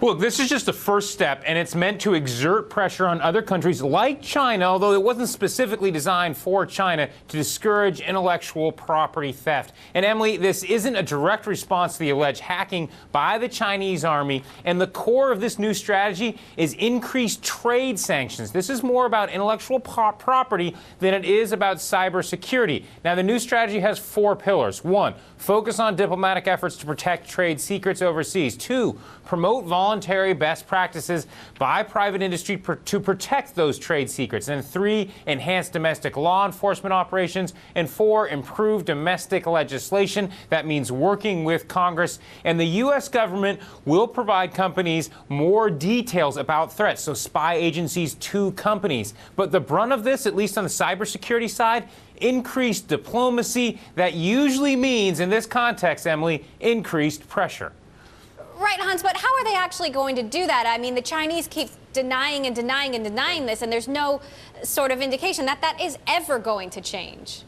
Look, this is just the first step, and it's meant to exert pressure on other countries like China, although it wasn't specifically designed for China, to discourage intellectual property theft. And Emily, this isn't a direct response to the alleged hacking by the Chinese army, and the core of this new strategy is increased trade sanctions. This is more about intellectual property than it is about cybersecurity. Now, the new strategy has 4 pillars. 1, focus on diplomatic efforts to protect trade secrets overseas. 2, promote voluntary best practices by private industry to protect those trade secrets. And 3, enhance domestic law enforcement operations. And 4, improve domestic legislation. That means working with Congress. And the U.S. government will provide companies more details about threats, so spy agencies to companies. But the brunt of this, at least on the cybersecurity side, increased diplomacy. That usually means, in this context, Emily, increased pressure. Right, Hans, but how are they actually going to do that? I mean, the Chinese keep denying and denying and denying this, and there's no sort of indication that that is ever going to change.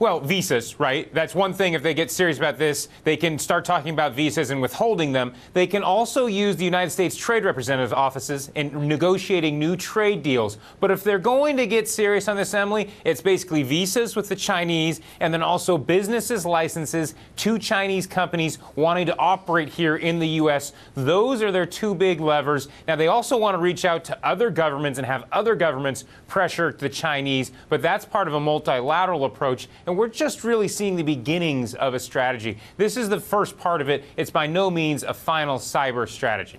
Well, visas, right? That's one thing. If they get serious about this, they can start talking about visas and withholding them. They can also use the United States Trade Representative offices in negotiating new trade deals. But if they're going to get serious on this, Emily, it's basically visas with the Chinese and then also businesses' licenses to Chinese companies wanting to operate here in the U.S. Those are their 2 big levers. Now, they also want to reach out to other governments and have other governments pressure the Chinese. But that's part of a multilateral approach. And we're just really seeing the beginnings of a strategy. This is the first part of it. It's by no means a final cyber strategy.